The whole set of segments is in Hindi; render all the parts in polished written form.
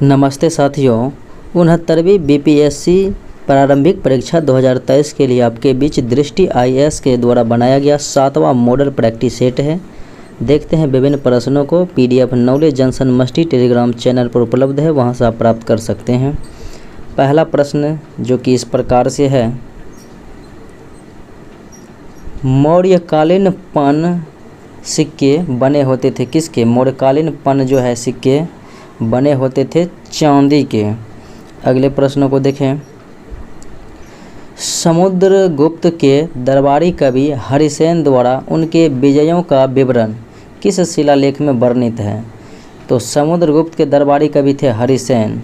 नमस्ते साथियों, 69वीं बीपीएससी प्रारंभिक परीक्षा 2023 के लिए आपके बीच दृष्टि आईएएस के द्वारा बनाया गया 7वां मॉडल प्रैक्टिस सेट है। देखते हैं विभिन्न प्रश्नों को। PDF knowledge junction musty Telegram channel पर उपलब्ध है, वहां से आप प्राप्त कर सकते हैं। पहला प्रश्न जो कि इस प्रकार से है, मौर्यकालीन पन सिक्के बने होते थे किसके? मौर्यकालीन पन जो है सिक्के बने होते थे चांदी के। अगले प्रश्नों को देखें। समुद्रगुप्त के दरबारी कवि हरिसेन द्वारा उनके विजयों का विवरण किस शिलालेख में वर्णित है? तो समुद्रगुप्त के दरबारी कवि थे हरिसेन।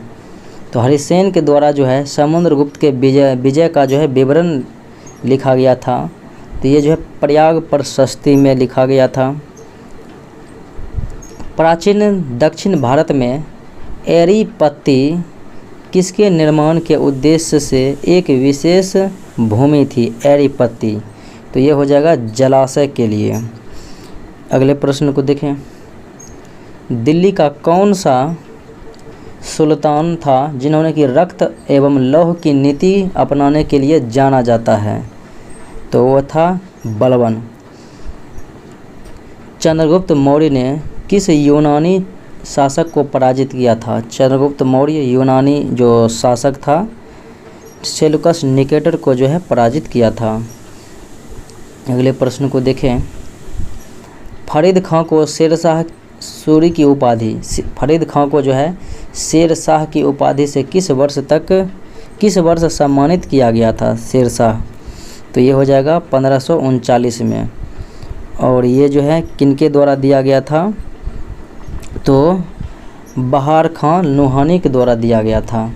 तो हरिसेन के द्वारा जो है समुद्रगुप्त के विजय का जो है विवरण लिखा गया था। तो ये जो है प्रयाग प्रशस्ति में लिखा गया था। प्राचीन दक्षिण भारत में एरीपत्ती किसके निर्माण के उद्देश्य से एक विशेष भूमि थी? एरीपत्ती, तो ये हो जाएगा जलाशय के लिए। अगले प्रश्न को देखें। दिल्ली का कौन सा सुल्तान था जिन्होंने कि रक्त एवं लौह की नीति अपनाने के लिए जाना जाता है? तो वह था बलबन। चंद्रगुप्त मौर्य ने किस यूनानी शासक को पराजित किया था? चंद्रगुप्त मौर्य यूनानी जो शासक था सेल्यूकस निकेटर को जो है पराजित किया था। अगले प्रश्न को देखें। फरीद खां को शेरशाह सूरी की उपाधि, फरीद खां को जो है शेरशाह की उपाधि से किस वर्ष सम्मानित किया गया था शेरशाह? तो ये हो जाएगा 1539 में। और ये जो है किनके द्वारा दिया गया था? तो बहार खां लोहानी के द्वारा दिया गया था।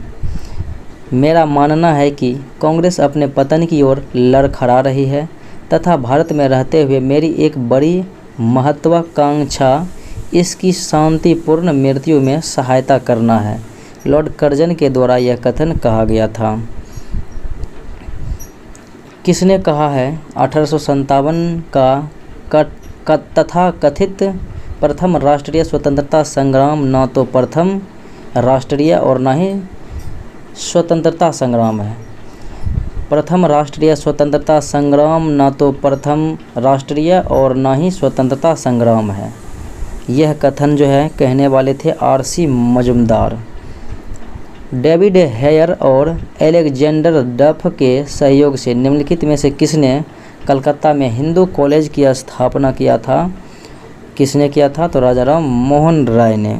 मेरा मानना है कि कांग्रेस अपने पतन की ओर लड़खड़ा रही है तथा भारत में रहते हुए मेरी एक बड़ी महत्वाकांक्षा इसकी शांतिपूर्ण मृत्यु में सहायता करना है। लॉर्ड कर्जन के द्वारा यह कथन कहा गया था। किसने कहा है 1857 का तथा कथित प्रथम राष्ट्रीय स्वतंत्रता संग्राम न तो प्रथम राष्ट्रीय और न ही स्वतंत्रता संग्राम है? प्रथम राष्ट्रीय स्वतंत्रता संग्राम न तो प्रथम राष्ट्रीय और न ही स्वतंत्रता संग्राम है। यह कथन जो है कहने वाले थे आरसी मजुमदार। डेविड हेयर और एलेक्जेंडर डफ के सहयोग से निम्नलिखित में से किसने कलकत्ता में हिंदू कॉलेज की स्थापना किया था? किसने किया था? तो राजा राम मोहन राय ने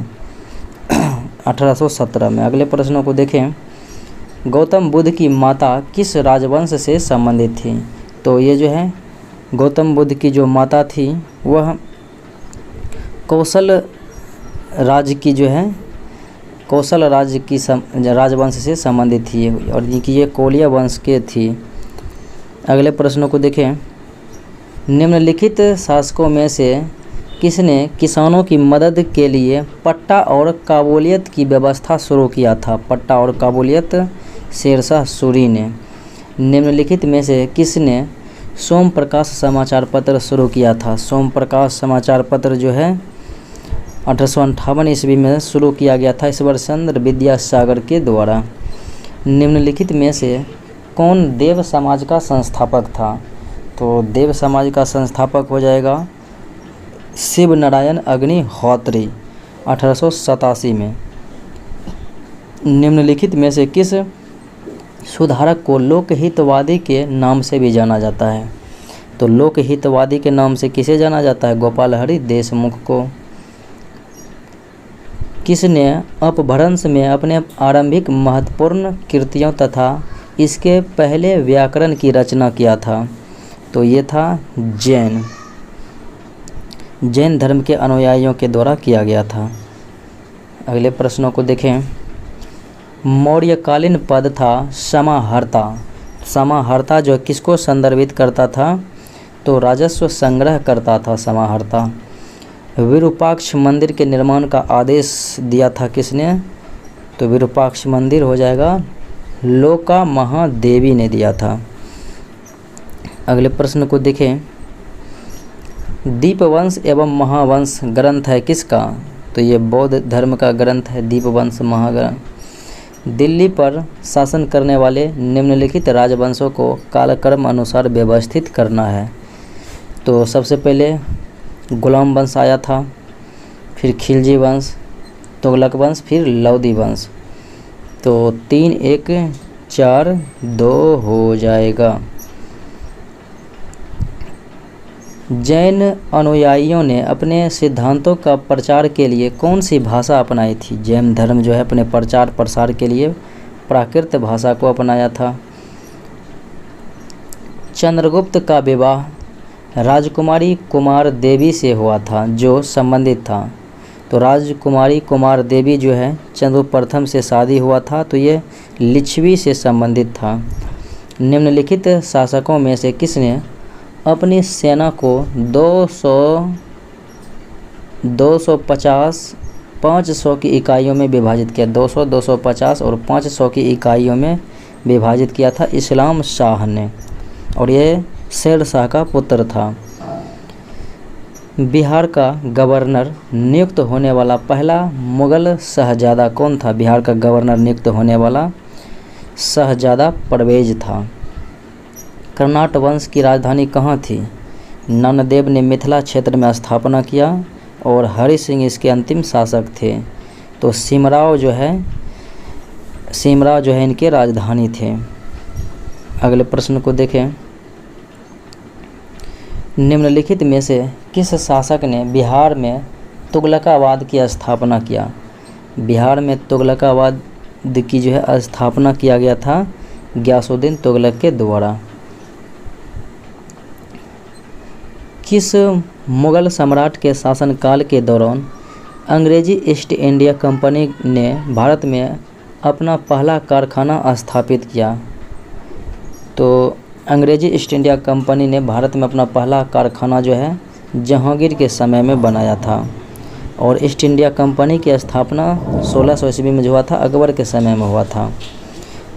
1817 में। अगले प्रश्नों को देखें। गौतम बुद्ध की माता किस राजवंश से संबंधित थी? तो ये जो है गौतम बुद्ध की जो माता थी वह कौशल राज्य की जो है कौशल राज्य की राजवंश से संबंधित थी और ये कोलिया वंश के थी। अगले प्रश्नों को देखें। निम्नलिखित शासकों में से किसने किसानों की मदद के लिए पट्टा और काबूलियत की व्यवस्था शुरू किया था? पट्टा और काबूलियत शेरशाह सूरी ने। निम्नलिखित में से किसने सोम प्रकाश समाचार पत्र शुरू किया था? सोम प्रकाश समाचार पत्र जो है 1858 ईस्वी में शुरू किया गया था ईश्वर चंद्र विद्यासागर के द्वारा। निम्नलिखित में से कौन देव समाज का संस्थापक था? तो देव समाज का संस्थापक हो जाएगा शिव नारायण अग्निहोत्री 1887 में। निम्नलिखित में से किस सुधारक को लोकहितवादी के नाम से भी जाना जाता है? तो लोकहितवादी के नाम से किसे जाना जाता है? गोपाल हरि देशमुख को। किसने अपभ्रंश में अपने आरंभिक महत्वपूर्ण कृतियों तथा इसके पहले व्याकरण की रचना किया था? तो ये था जैन धर्म के अनुयायियों के द्वारा किया गया था। अगले प्रश्नों को देखें। मौर्यकालीन पद था समाहर्ता। समाहर्ता जो किसको संदर्भित करता था? तो राजस्व संग्रह करता था समाहर्ता। विरूपाक्ष मंदिर के निर्माण का आदेश दिया था किसने? तो विरूपाक्ष मंदिर हो जाएगा लोका महादेवी ने दिया था। अगले प्रश्न को देखें। दीपवंश एवं महावंश ग्रंथ है किसका? तो ये बौद्ध धर्म का ग्रंथ है दीपवंश महाग्रंथ। दिल्ली पर शासन करने वाले निम्नलिखित राजवंशों को कालक्रम अनुसार व्यवस्थित करना है। तो सबसे पहले गुलाम वंश आया था, फिर खिलजी वंश, तुगलक वंश, फिर लोदी वंश। तो 3 1 4 2 हो जाएगा। जैन अनुयायियों ने अपने सिद्धांतों का प्रचार के लिए कौन सी भाषा अपनाई थी? जैन धर्म जो है अपने प्रचार प्रसार के लिए प्राकृत भाषा को अपनाया था। चंद्रगुप्त का विवाह राजकुमारी कुमार देवी से हुआ था जो संबंधित था। तो राजकुमारी कुमार देवी जो है चंद्रगुप्त प्रथम से शादी हुआ था, तो ये लिच्छवी से संबंधित था। निम्नलिखित शासकों में से किसने अपनी सेना को 250 500 की इकाइयों में विभाजित किया? 200 250 और 500 की इकाइयों में विभाजित किया था इस्लाम शाह ने, और ये शेर शाह का पुत्र था। बिहार का गवर्नर नियुक्त होने वाला पहला मुगल शहजादा कौन था? बिहार का गवर्नर नियुक्त होने वाला शहजादा परवेज था। कर्नाट वंश की राजधानी कहाँ थी? नंददेव ने मिथिला क्षेत्र में स्थापना किया और हरि सिंह इसके अंतिम शासक थे। तो सिमराव जो है इनके राजधानी थे। अगले प्रश्न को देखें। निम्नलिखित में से किस शासक ने बिहार में तुगलकावाद की स्थापना किया? बिहार में तुगलकावाद की जो है स्थापना किया गया था गयासुद्दीन तुगलक के द्वारा। किस मुगल सम्राट के शासनकाल के दौरान अंग्रेजी ईस्ट इंडिया कंपनी ने भारत में अपना पहला कारखाना स्थापित किया? तो अंग्रेजी ईस्ट इंडिया कंपनी ने भारत में अपना पहला कारखाना जो है जहांगीर के समय में बनाया था, और ईस्ट इंडिया कंपनी की स्थापना 1600 ईस्वी में जो हुआ था अकबर के समय में हुआ था।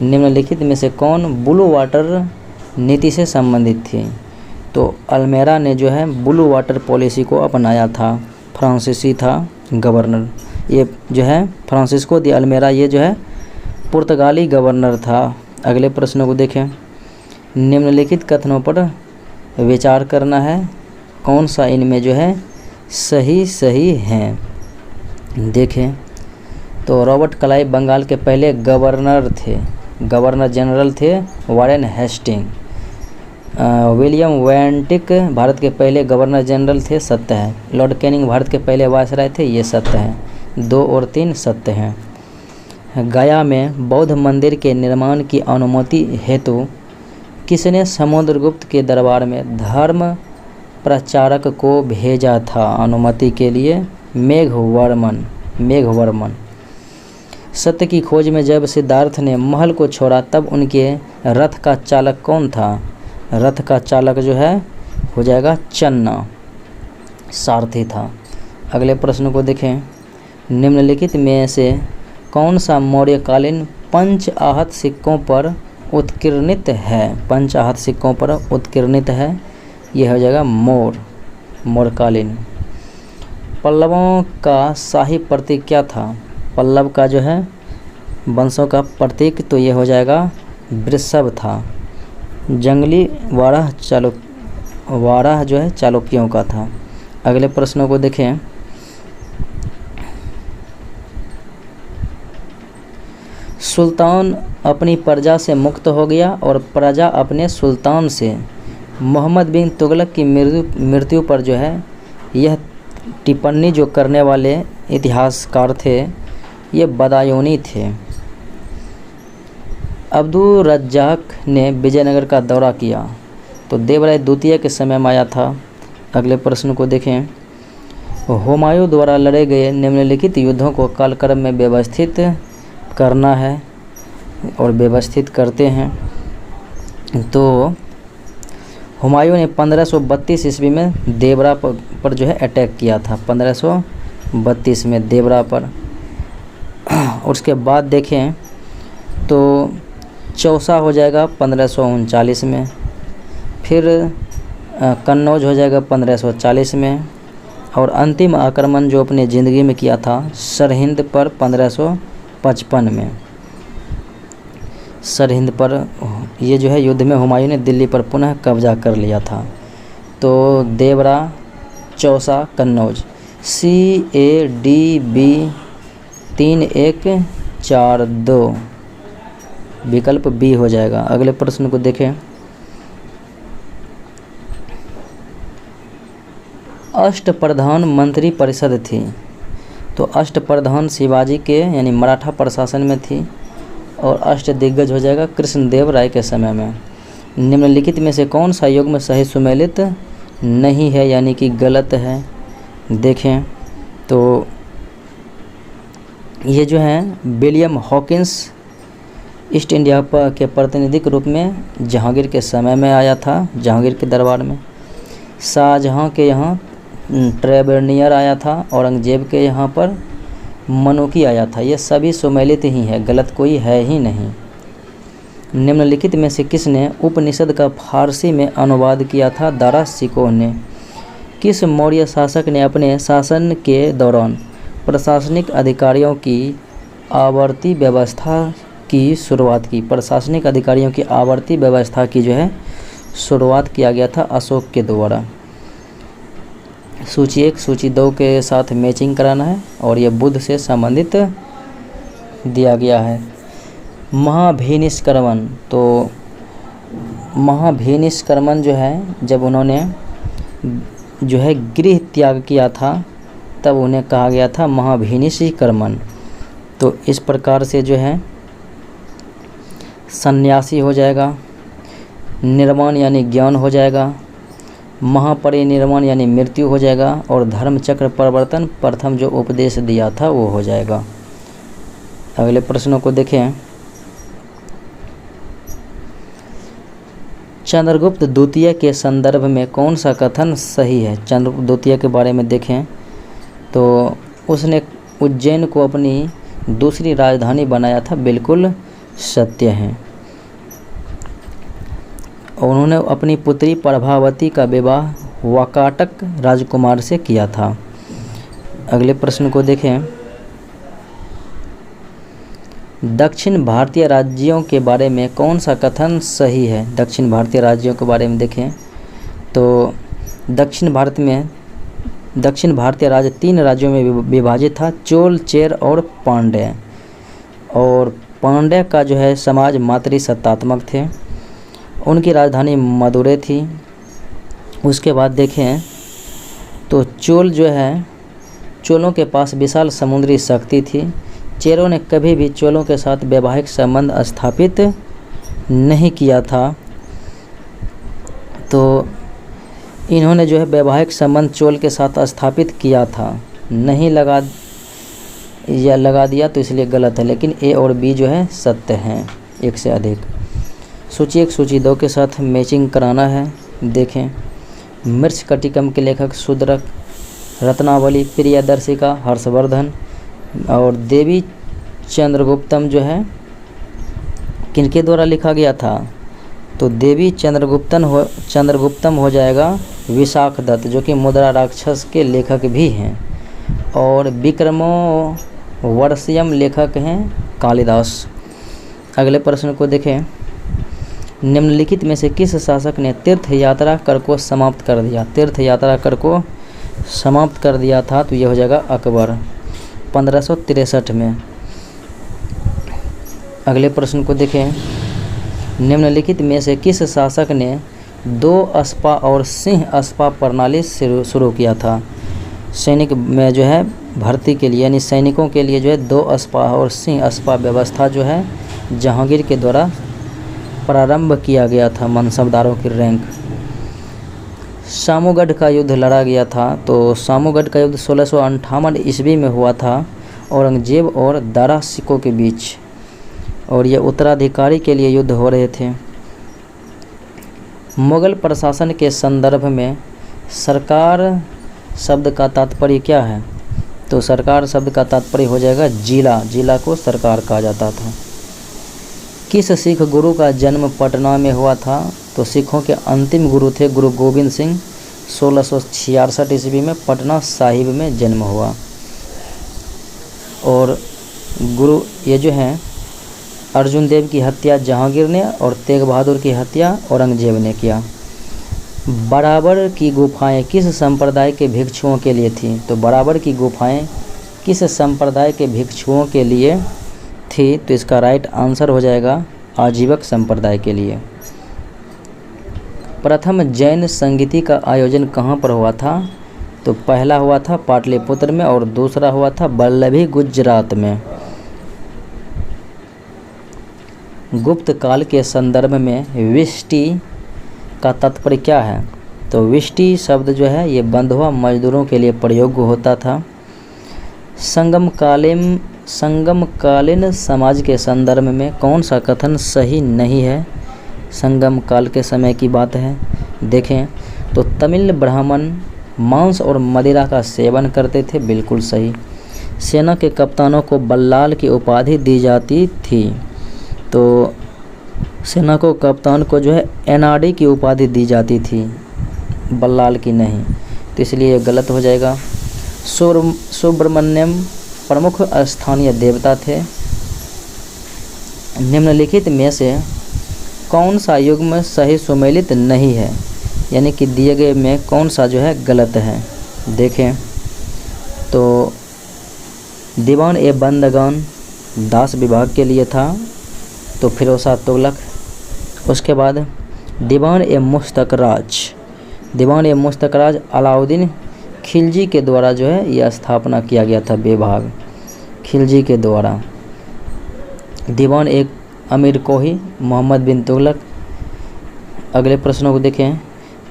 निम्नलिखित में से कौन ब्लू वाटर नीति से संबंधित थी? तो अल्मेरा ने जो है ब्लू वाटर पॉलिसी को अपनाया था, फ्रांसीसी था गवर्नर। ये जो है फ्रांसिस्को दी अल्मेरा, ये जो है पुर्तगाली गवर्नर था। अगले प्रश्न को देखें। निम्नलिखित कथनों पर विचार करना है, कौन सा इनमें जो है सही हैं? देखें तो रॉबर्ट क्लाइव बंगाल के पहले गवर्नर जनरल थे Warren Hasting. William Bentinck Bharat के पहले गवर्नर जनरल थे, सत्य है। लॉर्ड कैनिंग भारत के पहले वायसराय थे, ये सत्य है। 2 और 3 सत्य हैं। गया में बौद्ध मंदिर के निर्माण की अनुमति हेतु किसने समुद्रगुप्त के दरबार में धर्म प्रचारक को भेजा था अनुमति के लिए? मेघवर्मन। सत्य की खोज में जब सिद्धार्थ ने महल को छोड़ा तब उनके रथ का चालक कौन था? रथ का चालक जो है हो जाएगा चन्ना, सारथी था। अगले प्रश्न को देखें। निम्नलिखित में से कौन सा मौर्यकालीन पंच आहत सिक्कों पर उत्कीर्णित है? पंच आहत सिक्कों पर उत्कीर्णित है, यह हो जाएगा मौर्यकालीन। पल्लवों का शाही प्रतीक क्या था? पल्लव का जो है वंशों का प्रतीक तो ये हो जाएगा वृषभ था। जंगली वाराह जो है चालुक्यों का था। अगले प्रश्नों को देखें। सुल्तान अपनी प्रजा से मुक्त हो गया और प्रजा अपने सुल्तान से। मोहम्मद बिन तुगलक की मृत्यु पर जो है यह टिप्पणी जो करने वाले इतिहासकार थे ये बदायूनी थे। अब्दुल रज्जाक ने विजयनगर का दौरा किया तो देवराय द्वितीय के समय में आया था। अगले प्रश्न को देखें। हुमायूं द्वारा लड़े गए निम्नलिखित युद्धों को कालक्रम में व्यवस्थित करना है और व्यवस्थित करते हैं। तो हुमायूं ने 1532 ईस्वी में देवरा पर जो है अटैक किया था, 1532 में देवरा पर। उसके बाद देखें तो चौसा हो जाएगा 1539 में, फिर कन्नौज हो जाएगा 1540 में, और अंतिम आक्रमण जो अपने ज़िंदगी में किया था सरहिंद पर 1555 में। सरहिंद पर ये जो है युद्ध में हुमायूं ने दिल्ली पर पुनः कब्जा कर लिया था। तो देवरा, चौसा, कन्नौज, CADB 3142 विकल्प B हो जाएगा। अगले प्रश्न को देखें। अष्टप्रधान मंत्री परिषद थी। तो अष्टप्रधान शिवाजी के यानी मराठा प्रशासन में थी और अष्टदिग्गज हो जाएगा कृष्णदेव राय के समय में। निम्नलिखित में से कौन सा युग्म सही सुमेलित नहीं है यानी कि गलत है? देखें तो ये जो है विलियम हॉकिंस ईस्ट इंडिया के प्रतिनिधि के रूप में जहांगीर के समय में आया था, जहांगीर के दरबार में। शाहजहां के यहाँ ट्रेवेनियर आया था, औरंगजेब के यहाँ पर मनुकी आया था। ये सभी सुमेलित ही है, गलत कोई है ही नहीं। निम्नलिखित में से किसने उपनिषद का फारसी में अनुवाद किया था? दारा शिकोह ने। किस मौर्य शासक ने अपने शासन के दौरान प्रशासनिक अधिकारियों की आवर्ती व्यवस्था की शुरुआत की? प्रशासनिक अधिकारियों की आवर्ती व्यवस्था की जो है शुरुआत किया गया था अशोक के द्वारा। सूची 1 सूची 2 के साथ मैचिंग कराना है और ये बुध से संबंधित दिया गया है। महाभिनिष्क्रमण, तो महाभिनिष्क्रमण जो है जब उन्होंने जो है गृह त्याग किया था तब उन्हें कहा गया था महाभिनिष्क्रमण। तो इस प्रकार से जो है सन्यासी हो जाएगा, निर्माण यानी ज्ञान हो जाएगा, महापरिनिर्वाण यानी मृत्यु हो जाएगा और धर्मचक्र परिवर्तन प्रथम जो उपदेश दिया था वो हो जाएगा। अगले प्रश्नों को देखें। चंद्रगुप्त द्वितीय के संदर्भ में कौन सा कथन सही है? चंद्रगुप्त द्वितीय के बारे में देखें तो उसने उज्जैन को अपनी दूसरी राजधानी बनाया था, बिल्कुल सत्य है। और उन्होंने अपनी पुत्री प्रभावती का विवाह वाकाटक राजकुमार से किया था। अगले प्रश्न को देखें। दक्षिण भारतीय राज्यों के बारे में कौन सा कथन सही है? दक्षिण भारतीय राज्यों के बारे में देखें तो दक्षिण भारतीय राज्य 3 राज्यों में विभाजित था, चोल, चेर और पांड्य। और पांड्य का जो है समाज मातृसत्तात्मक थे, उनकी राजधानी मदुरै थी। उसके बाद देखें तो चोल जो है, चोलों के पास विशाल समुद्री शक्ति थी। चेरों ने कभी भी चोलों के साथ वैवाहिक संबंध स्थापित नहीं किया था। तो इन्होंने जो है वैवाहिक संबंध चोल के साथ स्थापित किया था, नहीं लगा दिया तो इसलिए गलत है, लेकिन A और B जो है सत्य हैं, एक से अधिक। सूची 1 सूची 2 के साथ मैचिंग कराना है। देखें मृच्छकटिकम के लेखक शूद्रक, रत्नावली प्रियदर्शिका हर्षवर्धन और देवी चंद्रगुप्तम जो है किनके द्वारा लिखा गया था? तो देवी चंद्रगुप्तम हो जाएगा विशाख दत्त, जो कि मुद्रा राक्षस के लेखक भी हैं। और विक्रमोर्वशीयम लेखक हैं कालिदास। अगले प्रश्न को देखें। निम्नलिखित में से किस शासक ने तीर्थ यात्रा कर को समाप्त कर दिया? तीर्थ यात्रा कर को समाप्त कर दिया था तो ये हो जाएगा अकबर 1563 में। अगले प्रश्न को देखें। निम्नलिखित में से किस शासक ने 2 अस्पा और सिंह अस्पा प्रणाली शुरू किया था? सैनिक में जो है भर्ती के लिए यानी सैनिकों के लिए जो है 2 अस्पा और सिंह अस्पा व्यवस्था जो है जहांगीर के द्वारा प्रारंभ किया गया था, मनसबदारों की रैंक। सामूगढ़ का युद्ध लड़ा गया था, तो सामूगढ़ का युद्ध 1658 ईस्वी में हुआ था औरंगजेब और दारा शिकोह के बीच, और ये उत्तराधिकारी के लिए युद्ध हो रहे थे। मुगल प्रशासन के संदर्भ में सरकार शब्द का तात्पर्य क्या है? तो सरकार शब्द का तात्पर्य हो जाएगा जिला, जिला को सरकार कहा जाता था। किस सिख गुरु का जन्म पटना में हुआ था? तो सिखों के अंतिम गुरु थे गुरु गोविंद सिंह। 1666 ईस्वी में पटना साहिब में जन्म हुआ। और गुरु ये जो हैं अर्जुन देव की हत्या जहांगीर ने और तेग बहादुर की हत्या औरंगजेब ने किया। बराबर की गुफाएं किस संप्रदाय के भिक्षुओं के लिए थी? तो बराबर की गुफाएं किस संप्रदाय के भिक्षुओं के लिए थी? तो इसका राइट आंसर हो जाएगा आजीवक संप्रदाय के लिए। प्रथम जैन संगीति का आयोजन कहाँ पर हुआ था? तो पहला हुआ था पाटलिपुत्र में और दूसरा हुआ था वल्लभी गुजरात में। गुप्त काल के संदर्भ में विष्टि का तात्पर्य क्या है? तो विष्टि शब्द जो है ये बंधुआ मजदूरों के लिए प्रयोग होता था। संगमकालीन समाज के संदर्भ में कौन सा कथन सही नहीं है? संगम काल के समय की बात है। देखें तो तमिल ब्राह्मण मांस और मदिरा का सेवन करते थे, बिल्कुल सही। सेना के कप्तानों को बल्लाल की उपाधि दी जाती थी, तो सेना को कप्तान को जो है एनआरडी की उपाधि दी जाती थी, बल्लाल की नहीं, तो इसलिए ये गलत हो जाएगा। सुब्रमण्यम प्रमुख स्थानीय देवता थे। निम्नलिखित में से कौन सा युग्म सही सुमेलित नहीं है? यानी कि दिए गए में कौन सा जो है गलत है? देखें तो दीवान ए बंदगान दास विभाग के लिए था, तो फिरोसा तुगलक। उसके बाद दीवान ए मुस्तकराज अलाउद्दीन खिलजी के द्वारा जो है यह स्थापना किया गया था, विभाग खिलजी के द्वारा। दीवान एक अमीर कोही मोहम्मद बिन तुगलक। अगले प्रश्नों को देखें।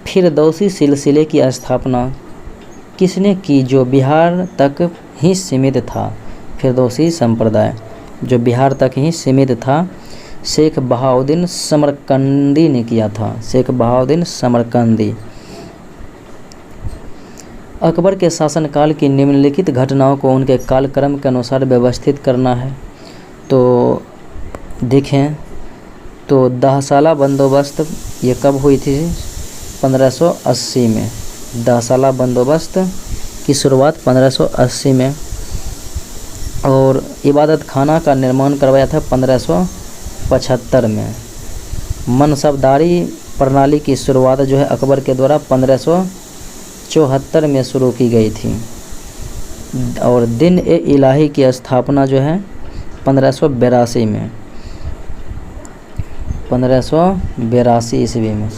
फिरदौसी सिलसिले की स्थापना किसने की जो बिहार तक ही सीमित था? फिरदौसी संप्रदाय जो बिहार तक ही सीमित था, शेख बहाउद्दीन समरकंदी ने किया था। शेख बहाउद्दीन समरकंदी। अकबर के शासनकाल की निम्नलिखित घटनाओं को उनके कालक्रम के अनुसार व्यवस्थित करना है। तो देखें तो दहसाला बंदोबस्त ये कब हुई थी? 1580 में। दहसाला बंदोबस्त की शुरुआत 1580 में। और इबादत खाना का निर्माण करवाया था 1575 में। मनसबदारी प्रणाली की शुरुआत जो है अकबर के द्वारा 1574 में शुरू की गई थी। और दिन ए इलाही की स्थापना जो है 1582 में, 1582 ईस्वी में।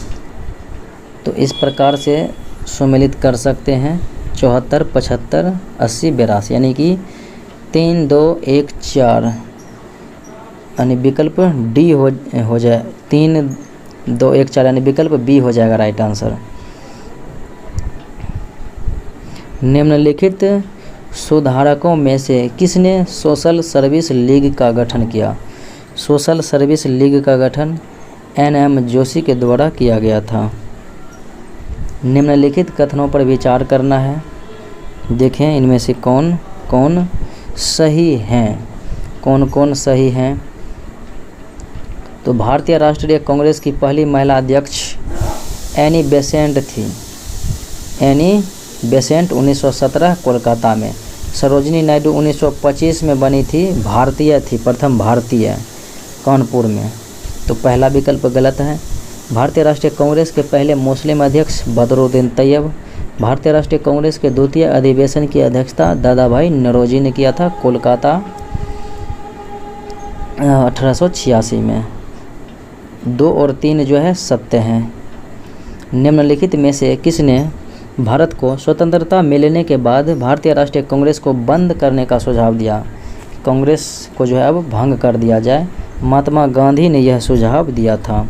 तो इस प्रकार से सुमेलित कर सकते हैं 74, 75, 80, 82, यानी कि 3, 2, 1, 4, यानी विकल्प डी हो जाए। 3, 2, 1, 4 यानी विकल्प बी हो जाएगा राइट आंसर। निम्नलिखित सुधारकों में से किसने सोशल सर्विस लीग का गठन किया? सोशल सर्विस लीग का गठन NM जोशी के द्वारा किया गया था। निम्नलिखित कथनों पर विचार करना है। देखें इनमें से कौन कौन सही हैं, कौन कौन सही हैं। तो भारतीय राष्ट्रीय कांग्रेस की पहली महिला अध्यक्ष एनी बेसेंट थी। एनी बेसेंट 1917 कोलकाता में। सरोजिनी नायडू 1925 में बनी थी, भारतीय थी, प्रथम भारतीय, कानपुर में। तो पहला विकल्प गलत है। भारतीय राष्ट्रीय कांग्रेस के पहले मुस्लिम अध्यक्ष बदरुद्दीन तैयब। भारतीय राष्ट्रीय कांग्रेस के द्वितीय अधिवेशन की अध्यक्षता दादा भाई नौरोजी ने किया था, कोलकाता 1886 में। 2 और 3 जो है सत्य हैं। निम्नलिखित में से किसने भारत को स्वतंत्रता मिलने के बाद भारतीय राष्ट्रीय कांग्रेस को बंद करने का सुझाव दिया? कांग्रेस को जो है अब भंग कर दिया जाए। महात्मा गांधी ने यह सुझाव दिया था।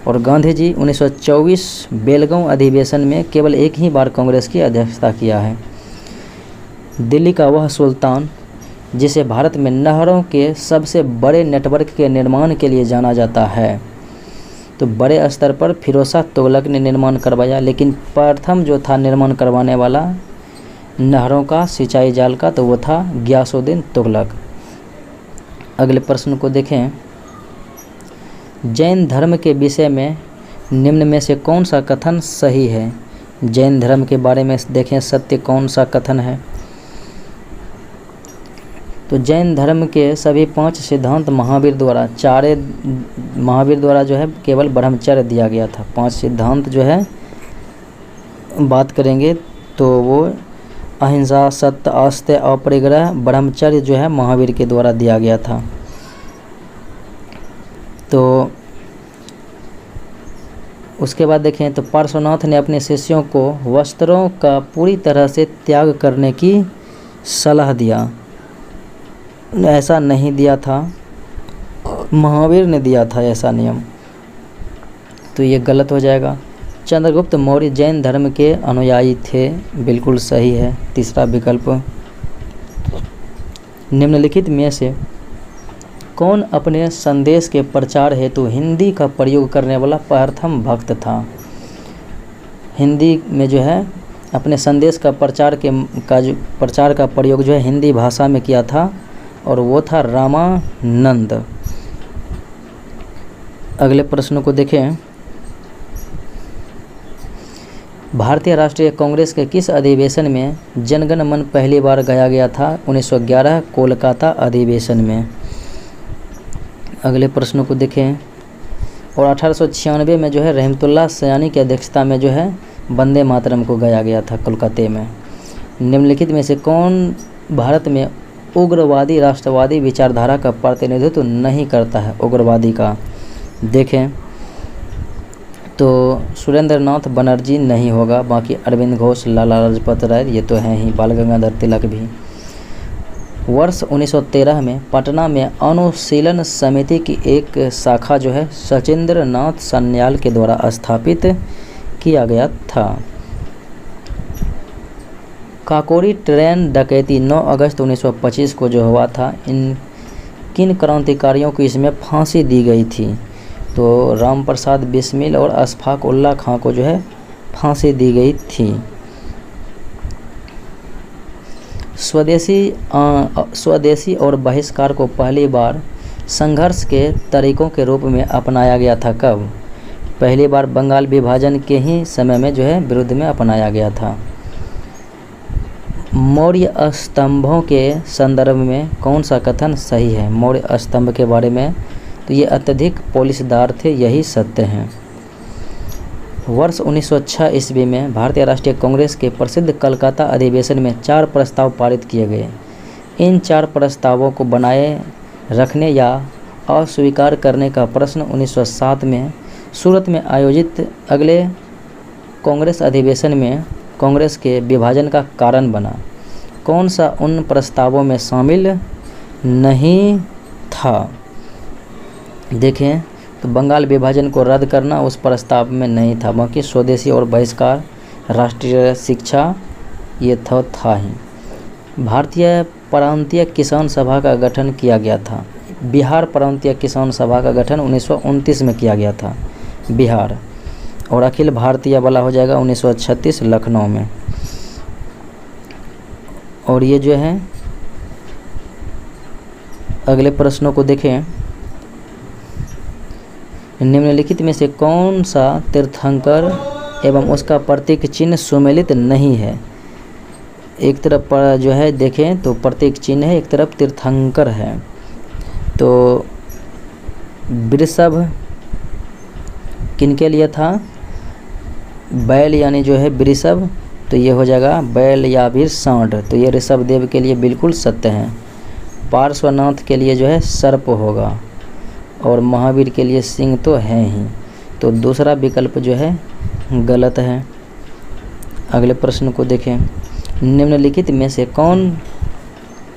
और गांधी जी 1924 बेलगांव अधिवेशन में केवल एक ही बार कांग्रेस की अध्यक्षता किया है। दिल्ली का वह सुल्तान जिसे भारत में नहरों के सबसे बड़े नेटवर्क के निर्माण के लिए जाना जाता है, तो बड़े स्तर पर फिरोजा तुगलक ने निर्माण करवाया, लेकिन प्रथम जो था निर्माण करवाने वाला नहरों का, सिंचाई जाल का, तो वो था गियासुद्दीन तुगलक। अगले प्रश्न को देखें। जैन धर्म के विषय में निम्न में से कौन सा कथन सही है? जैन धर्म के बारे में देखें, सत्य कौन सा कथन है। तो जैन धर्म के सभी 5 सिद्धांत महावीर द्वारा जो है केवल ब्रह्मचर्य दिया गया था। 5 सिद्धांत जो है बात करेंगे तो वो अहिंसा, सत्य, आस्ते, अपरिग्रह, ब्रह्मचर्य जो है महावीर के द्वारा दिया गया था। तो उसके बाद देखें तो पार्श्वनाथ ने अपने शिष्यों को वस्त्रों का पूरी तरह से त्याग करने की सलाह दिया। ऐसा नहीं दिया था, महावीर ने दिया था ऐसा नियम, तो ये गलत हो जाएगा। चंद्रगुप्त मौर्य जैन धर्म के अनुयायी थे, बिल्कुल सही है तीसरा विकल्प। निम्नलिखित में से कौन अपने संदेश के प्रचार हेतु हिंदी का प्रयोग करने वाला प्रथम भक्त था। हिंदी में जो है अपने संदेश का प्रचार का प्रयोग जो है हिंदी भाषा में किया था, और वो था रामानंद। अगले प्रश्न को देखें। भारतीय राष्ट्रीय कांग्रेस के किस अधिवेशन में जनगण मन पहली बार गाया गया था। 1911 कोलकाता अधिवेशन में। अगले प्रश्न को देखें। और 1896 में जो है रहमतुल्लाह सयानी की अध्यक्षता में जो है वंदे मातरम को गाया गया था कोलकाता में। निम्नलिखित में से कौन भारत में उग्रवादी राष्ट्रवादी विचारधारा का प्रतिनिधित्व नहीं करता है। उग्रवादी का देखें तो सुरेंद्र नाथ बनर्जी नहीं होगा, बाकी अरविंद घोष, लाला लाजपत राय ये तो हैं ही, बाल गंगाधर तिलक भी। वर्ष 1913 में पटना में अनुशीलन समिति की एक शाखा जो है सचिंद्र नाथ सन्याल के द्वारा स्थापित किया गया था। काकोरी ट्रेन डकैती 9 अगस्त 1925 को जो हुआ था, किन क्रांतिकारियों को इसमें फांसी दी गई थी। तो राम प्रसाद बिस्मिल और अशफाक उल्लाह खां को जो है फांसी दी गई थी। स्वदेशी और बहिष्कार को पहली बार संघर्ष के तरीकों के रूप में अपनाया गया था। कब? पहली बार बंगाल विभाजन के ही समय में जो है विरुद्ध में अपनाया गया था। मौर्य स्तंभों के संदर्भ में कौन सा कथन सही है। मौर्य स्तंभ के बारे में तो ये अत्यधिक पॉलिशदार थे, यही सत्य हैं। वर्ष 1906 ईस्वी में भारतीय राष्ट्रीय कांग्रेस के प्रसिद्ध कलकत्ता अधिवेशन में 4 प्रस्ताव पारित किए गए। इन 4 प्रस्तावों को बनाए रखने या अस्वीकार करने का प्रश्न 1907 में सूरत में आयोजित अगले कांग्रेस अधिवेशन में कांग्रेस के विभाजन का कारण बना। कौन सा उन प्रस्तावों में शामिल नहीं था। देखें तो बंगाल विभाजन को रद्द करना उस प्रस्ताव में नहीं था, बाकी स्वदेशी और बहिष्कार, राष्ट्रीय शिक्षा ये था ही। भारतीय प्रांतीय किसान सभा का गठन किया गया था। बिहार प्रांतीय किसान सभा का गठन 1929 में किया गया था बिहार, और अखिल भारतीय वाला हो जाएगा 1936 लखनऊ में। और ये जो है अगले प्रश्नों को देखें। निम्नलिखित में से कौन सा तीर्थंकर एवं उसका प्रतीक चिन्ह सुमेलित नहीं है। एक तरफ पर जो है देखें तो प्रतीक चिन्ह है, एक तरफ तीर्थंकर है। तो वृषभ किनके लिए था। बैल यानी जो है वृषभ, तो ये हो जाएगा बैल या फिर सांड, तो ये ऋषभ देव के लिए बिल्कुल सत्य है। पार्श्वनाथ के लिए जो है सर्प होगा, और महावीर के लिए सिंह तो है ही, तो दूसरा विकल्प जो है गलत है। अगले प्रश्न को देखें। निम्नलिखित में से कौन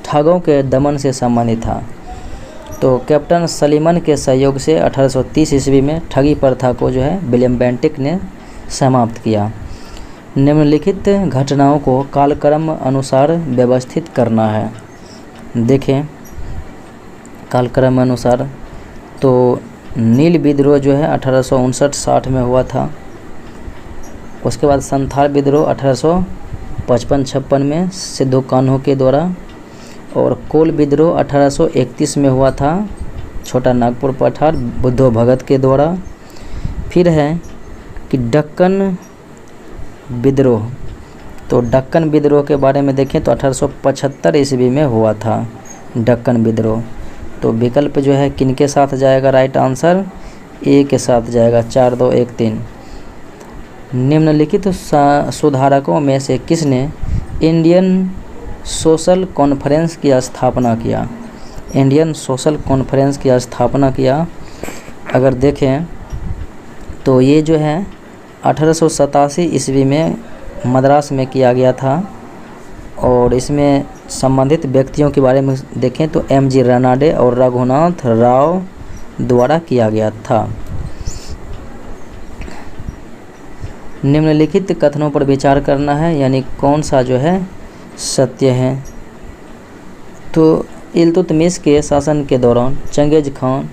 ठगों के दमन से संबंधित था। तो कैप्टन सलीमन के सहयोग से 1830 ईस्वी में ठगी प्रथा को जो है विलियम बेंटिक ने समाप्त किया। निम्नलिखित घटनाओं को कालक्रम अनुसार व्यवस्थित करना है। देखें कालक्रम अनुसार तो नील विद्रोह जो है 1859-60 में हुआ था। उसके बाद संथाल विद्रोह 1855-56 में सिद्धू कान्हू के द्वारा, और कोल विद्रोह 1831 में हुआ था छोटा नागपुर पठार बुद्धो भगत के द्वारा। फिर है कि विद्रोह। तो दक्कन विद्रोह के बारे में देखें तो 1875 ईस्वी में हुआ था दक्कन विद्रोह। तो विकल्प जो है किनके साथ जाएगा, राइट आंसर ए के साथ जाएगा, 4 2 1 3। निम्नलिखित सुधारकों में से किसने इंडियन सोशल कॉन्फ्रेंस की स्थापना किया? इंडियन सोशल कॉन्फ्रेंस की स्थापना किया अगर देखें तो ये जो है 1887 ईस्वी में मद्रास में किया गया था। और इसमें संबंधित व्यक्तियों के बारे में देखें तो एम.जी. रानाडे और रघुनाथ राव द्वारा किया गया था। निम्नलिखित कथनों पर विचार करना है, यानी कौन सा जो है सत्य है। तो इल्तुतमिश के शासन के दौरान चंगेज खान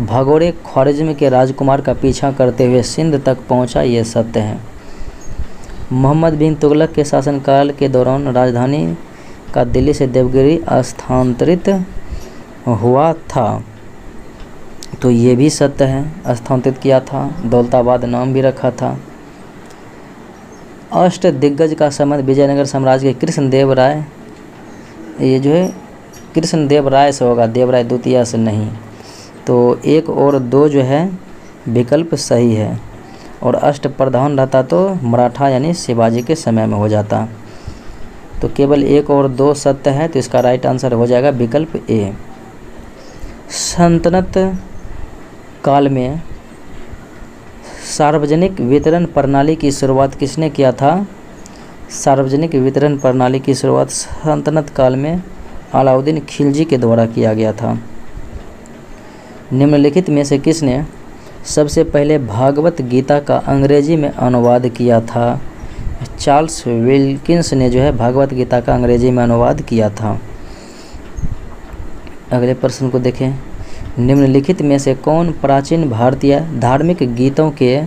भगोड़े ख्वारिज़्म के राजकुमार का पीछा करते हुए सिंध तक पहुंचा, ये सत्य है। मोहम्मद बिन तुगलक के शासनकाल के दौरान राजधानी का दिल्ली से देवगिरी स्थानांतरित हुआ था, तो ये भी सत्य है, स्थानांतरित किया था, दौलताबाद नाम भी रखा था। अष्ट दिग्गज का संबंध विजयनगर साम्राज्य के कृष्णदेव राय, ये जो है कृष्णदेव राय से होगा, देवराय द्वितीय से नहीं। तो 1 और 2 जो है विकल्प सही है। और अष्ट प्रधान रहता तो मराठा यानी शिवाजी के समय में हो जाता। तो केवल 1 और 2 सत्य है, तो इसका राइट आंसर हो जाएगा विकल्प ए। सल्तनत काल में सार्वजनिक वितरण प्रणाली की शुरुआत किसने किया था? सार्वजनिक वितरण प्रणाली की शुरुआत सल्तनत काल में अलाउद्दीन खिलजी के द्वारा किया गया था। निम्नलिखित में से किसने सबसे पहले भागवत गीता का अंग्रेजी में अनुवाद किया था? चार्ल्स विल्किंस ने जो है भागवत गीता का अंग्रेजी में अनुवाद किया था। अगले प्रश्न को देखें। निम्नलिखित में से कौन प्राचीन भारतीय धार्मिक गीतों के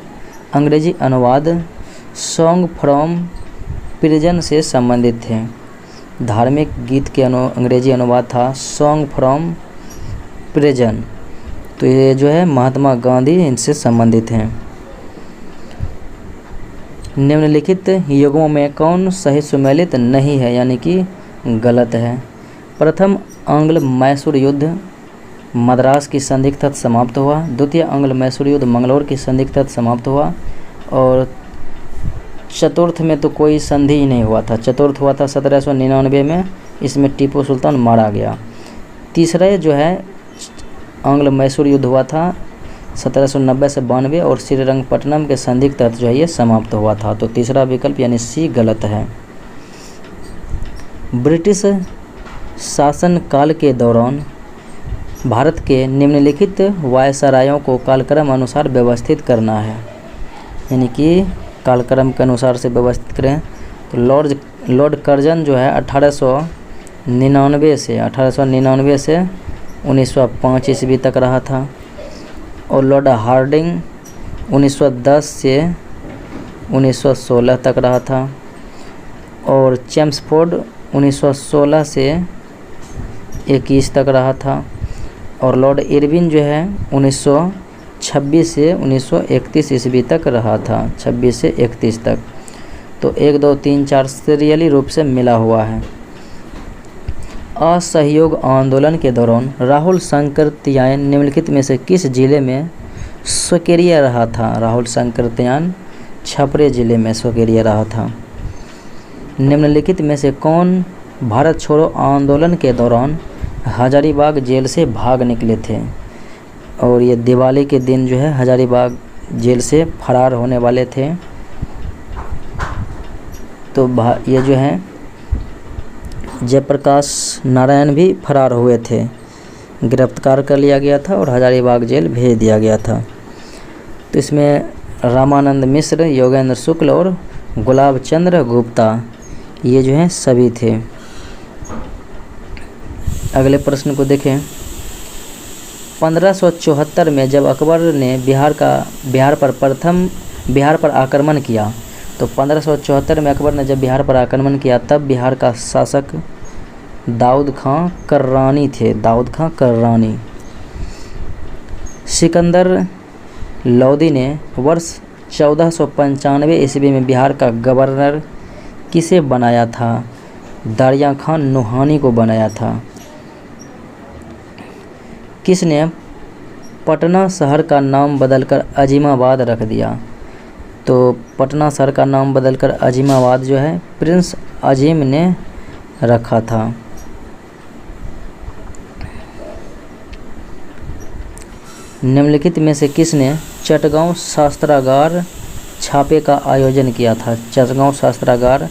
अंग्रेजी अनुवाद सॉन्ग फ्रॉम प्रिजन से संबंधित थे? धार्मिक गीत के अंग्रेजी अनुवाद था सॉन्ग फ्रॉम प्रिजन। तो ये जो है महात्मा गांधी इनसे संबंधित हैं। निम्नलिखित युगों में कौन सही सुमेलित नहीं है, यानी कि गलत है? प्रथम आंग्ल मैसूर युद्ध मद्रास की संधि के तहत समाप्त हुआ। द्वितीय आंग्ल मैसूर युद्ध मंगलौर की संधि के तहत समाप्त हुआ। और चतुर्थ में तो कोई संधि ही नहीं हुआ था। चतुर्थ हुआ था 1799 में, इसमें टीपू सुल्तान मारा गया। तीसरा जो है आंग्ल मैसूर युद्ध हुआ था 1790 से 92 और श्रीरंगपट्टनम के संधि के तहत जो है ये समाप्त हुआ था। तो तीसरा विकल्प यानी सी गलत है। ब्रिटिश शासन काल के दौरान भारत के निम्नलिखित वायसरायों को कालक्रम अनुसार व्यवस्थित करना है, यानी कि कालक्रम के अनुसार से व्यवस्थित करें। तो लॉर्ड कर्जन जो है 1899 से 1905 ईस्वी तक रहा था। और लॉर्ड हार्डिंग 1910 से 1916 तक रहा था। और चेम्सफोर्ड 1916 से 21 तक रहा था। और लॉर्ड इरविन जो है 1926 से 1931 ईस्वी तक रहा था, 26 से 31 तक। तो 1 2 3 4 सीरियली रूप से मिला हुआ है। असहयोग आंदोलन के दौरान राहुल शंकरत्यायन निम्नलिखित में से किस जिले में स्वकीय रहा था? राहुल शंकरत्यायन छपरे जिले में स्वकीय रहा था। निम्नलिखित में से कौन भारत छोड़ो आंदोलन के दौरान हजारीबाग जेल से भाग निकले थे? और ये दिवाली के दिन जो है हजारीबाग जेल से फरार होने वाले थे। तो ये जो है जयप्रकाश नारायण भी फरार हुए थे, गिरफ्तार कर लिया गया था और हजारीबाग जेल भेज दिया गया था। तो इसमें रामानंद मिश्र, योगेंद्र शुक्ल और गुलाब चंद्र गुप्ता ये जो हैं सभी थे। अगले प्रश्न को देखें। 1574 में जब अकबर ने बिहार पर आक्रमण किया, तो 1574 में अकबर ने जब बिहार पर आक्रमण किया तब बिहार का शासक दाऊद खां कर्रानी थे। दाऊद खां कर्रानी। सिकंदर लोदी ने वर्ष 1495 ईस्वी में बिहार का गवर्नर किसे बनाया था? दारिया खान नूहानी को बनाया था। किसने पटना शहर का नाम बदलकर अजीमाबाद रख दिया? तो पटना शहर का नाम बदलकर अजीमाबाद जो है प्रिंस अजीम ने रखा था। निम्नलिखित में से किसने चटगांव शस्त्रागार छापे का आयोजन किया था? चटगांव शस्त्रागार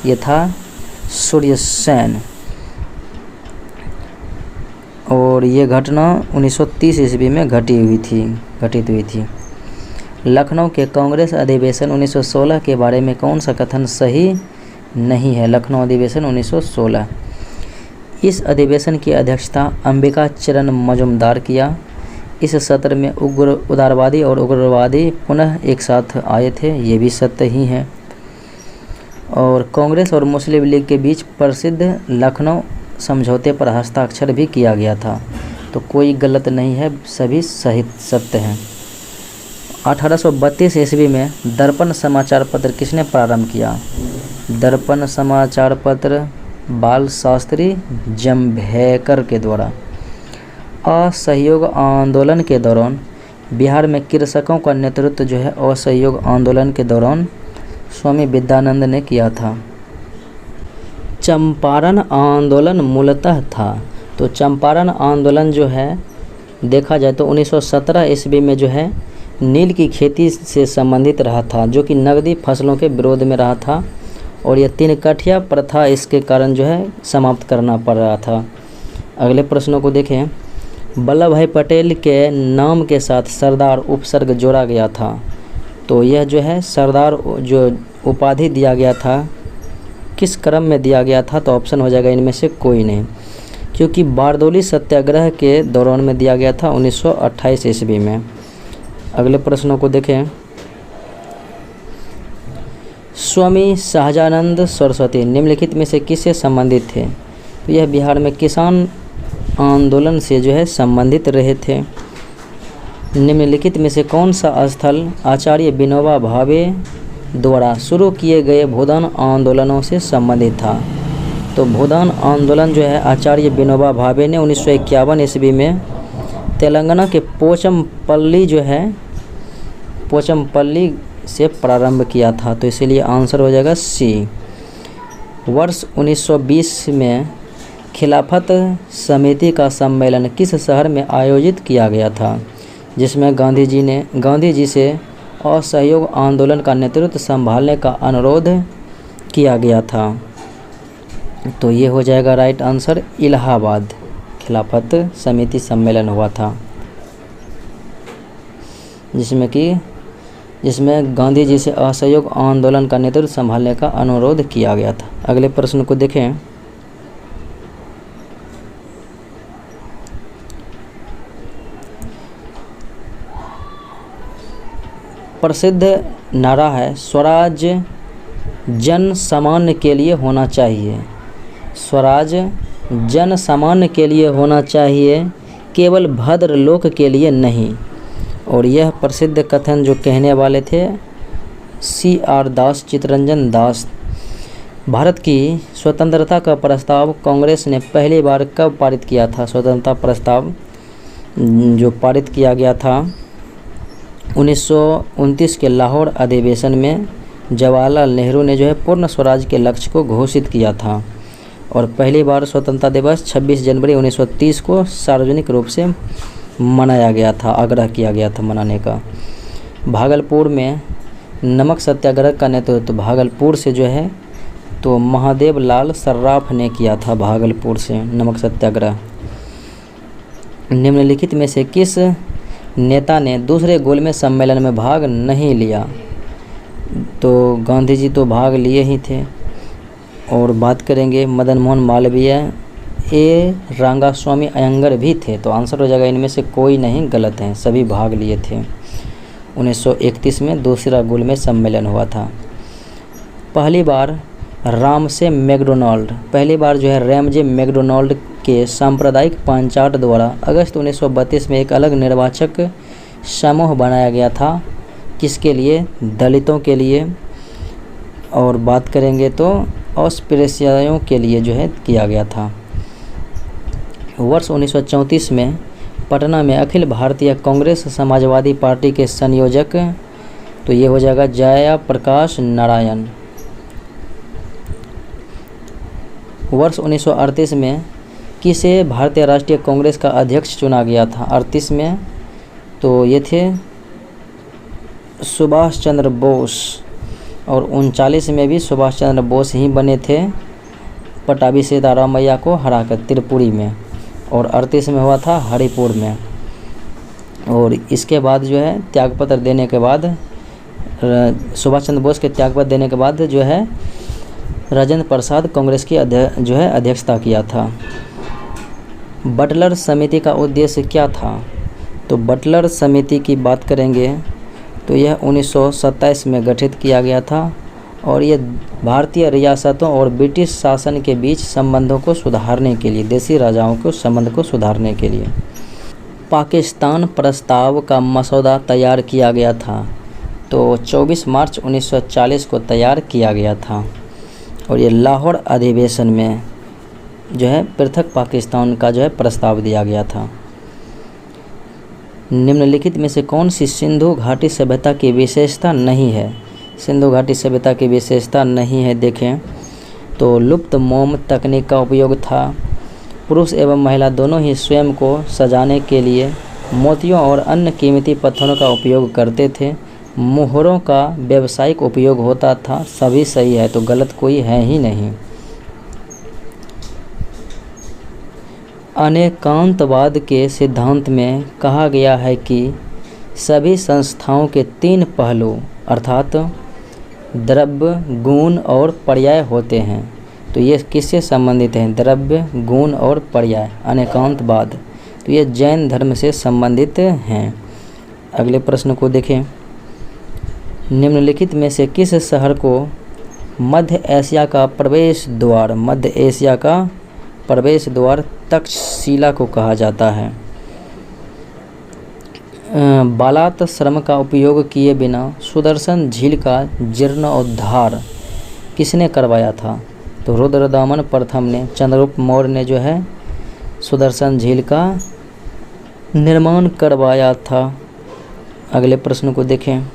ये था सूर्यसेन। और ये घटना 1930 ईस्वी में घटित हुई थी। लखनऊ के कांग्रेस अधिवेशन 1916 के बारे में कौन सा कथन सही नहीं है? लखनऊ अधिवेशन 1916। इस अधिवेशन की अध्यक्षता अंबिका चरण मजुमदार किया। इस सत्र में उदारवादी और उग्रवादी पुनः एक साथ आए थे, ये भी सत्य ही है। और कांग्रेस और मुस्लिम लीग के बीच प्रसिद्ध लखनऊ समझौते पर हस्ताक्षर भी किया गया था। तो कोई गलत नहीं है, सभी सही सत्य हैं। 1832 ईस्वी में दर्पण समाचार पत्र किसने प्रारंभ किया? दर्पण समाचार पत्र बाल शास्त्री जंभेकर के द्वारा। असहयोग आंदोलन के दौरान बिहार में कृषकों का नेतृत्व जो है असहयोग आंदोलन के दौरान स्वामी विद्यानंद ने किया था। चंपारण आंदोलन मूलतः था। तो चंपारण आंदोलन जो है देखा जाए तो 1917 ईस्वी में जो है नील की खेती से संबंधित रहा था, जो कि नकदी फसलों के विरोध में रहा था। और यह 3 कठिया प्रथा इसके कारण जो है समाप्त करना पड़ रहा था। अगले प्रश्नों को देखें। वल्लभ भाई पटेल के नाम के साथ सरदार उपसर्ग जोड़ा गया था। तो यह जो है सरदार जो उपाधि दिया गया था किस क्रम में दिया गया था? तो ऑप्शन हो जाएगा इनमें से कोई नहीं, क्योंकि बारदौली सत्याग्रह के दौरान में दिया गया था 1928 ईस्वी में। अगले प्रश्नों को देखें। स्वामी सहजानंद सरस्वती निम्नलिखित में से किससे संबंधित थे? तो यह बिहार में किसान आंदोलन से जो है संबंधित रहे थे। निम्नलिखित में से कौन सा स्थल आचार्य विनोबा भावे द्वारा शुरू किए गए भूदान आंदोलनों से संबंधित था? तो भूदान आंदोलन जो है आचार्य विनोबा भावे ने 1951 ईस्वी में तेलंगाना के पोचमपल्ली जो है पोचमपल्ली से प्रारंभ किया था। तो इसीलिए आंसर हो जाएगा सी। वर्ष 1920 में खिलाफत समिति का सम्मेलन किस शहर में आयोजित किया गया था, जिसमें गांधी जी से असहयोग आंदोलन का नेतृत्व संभालने का अनुरोध किया गया था? तो ये हो जाएगा राइट आंसर इलाहाबाद। खिलाफत समिति सम्मेलन हुआ था जिसमें गांधी जी से असहयोग आंदोलन का नेतृत्व संभालने का अनुरोध किया गया था। अगले प्रश्न को देखें। प्रसिद्ध नारा है स्वराज जन सामान्य के लिए होना चाहिए। स्वराज जन सामान्य के लिए होना चाहिए, केवल भद्र लोक के लिए नहीं। और यह प्रसिद्ध कथन जो कहने वाले थे CR दास, चित्तरंजन दास। भारत की स्वतंत्रता का प्रस्ताव कांग्रेस ने पहली बार कब पारित किया था? स्वतंत्रता प्रस्ताव जो पारित किया गया था 1929 के लाहौर अधिवेशन में जवाहरलाल नेहरू ने जो है पूर्ण स्वराज के लक्ष्य को घोषित किया था। और पहली बार स्वतंत्रता दिवस 26 जनवरी 1930 को सार्वजनिक रूप से मनाया गया था, आग्रह किया गया था मनाने का। भागलपुर में नमक सत्याग्रह का नेतृत्व भागलपुर से जो है तो महादेव लाल सर्राफ ने किया था। भागलपुर से नमक सत्याग्रह। निम्नलिखित में से किस नेता ने दूसरे गोलमेज सम्मेलन में भाग नहीं लिया? तो गांधी जी तो भाग लिए ही थे। और बात करेंगे मदन मोहन मालवीय, रंगास्वामी अयंगर भी थे। तो आंसर हो जाएगा इनमें से कोई नहीं, गलत हैं, सभी भाग लिए थे। 1931 में दूसरा गोलमेज सम्मेलन हुआ था। पहली बार रामसे मैकडोनाल्ड के सांप्रदायिक पंचायत द्वारा अगस्त 1932 में एक अलग निर्वाचक समूह बनाया गया था। किसके लिए? दलितों के लिए। और बात करेंगे तो अस्पृश्यों के लिए जो है किया गया था। वर्ष 1934 में पटना में अखिल भारतीय कांग्रेस समाजवादी पार्टी के संयोजक, तो ये हो जाएगा जयप्रकाश नारायण। वर्ष 1938 में किसे भारतीय राष्ट्रीय कांग्रेस का अध्यक्ष चुना गया था? 38 में तो ये थे सुभाष चंद्र बोस, और 39 में भी सुभाष चंद्र बोस ही बने थे पटाभी सीताराम मैया को हराकर त्रिपुरी में, और 38 में हुआ था हरिपुर में। और इसके बाद जो है त्यागपत्र देने के बाद, सुभाष चंद्र बोस के त्यागपत्र देने के बाद जो है राजेंद्र प्रसाद कांग्रेस की अध्यक्षता किया था। बटलर समिति का उद्देश्य क्या था? तो बटलर समिति की बात करेंगे तो यह 1927 में गठित किया गया था, और ये भारतीय रियासतों और ब्रिटिश शासन के बीच संबंधों को सुधारने के लिए, देशी राजाओं के संबंध को सुधारने के लिए पाकिस्तान प्रस्ताव का मसौदा तैयार किया गया था। तो 24 मार्च 1940 को तैयार किया गया था, और ये लाहौर अधिवेशन में जो है पृथक पाकिस्तान का जो है प्रस्ताव दिया गया था। निम्नलिखित में से कौन सी सिंधु घाटी सभ्यता की विशेषता नहीं है? सिंधु घाटी सभ्यता की विशेषता नहीं है, देखें तो लुप्त मोम तकनीक का उपयोग था। पुरुष एवं महिला दोनों ही स्वयं को सजाने के लिए मोतियों और अन्य कीमती पत्थरों का उपयोग करते थे। मोहरों का व्यावसायिक उपयोग होता था। सभी सही है, तो गलत कोई है ही नहीं। अनेकांतवाद के सिद्धांत में कहा गया है कि सभी संस्थाओं के 3 पहलू अर्थात द्रव्य, गुण और पर्याय होते हैं। तो ये किससे संबंधित हैं? द्रव्य, गुण और पर्याय। अनेकांतवाद तो ये जैन धर्म से संबंधित हैं। अगले प्रश्न को देखें। निम्नलिखित में से किस शहर को मध्य एशिया का प्रवेश द्वार तक्षशिला को कहा जाता है? बालात श्रम का उपयोग किए बिना सुदर्शन झील का जीर्णोद्धार किसने करवाया था? तो रुद्रदामन प्रथम ने। चंद्रगुप्त मौर्य ने जो है सुदर्शन झील का निर्माण करवाया था। अगले प्रश्न को देखें।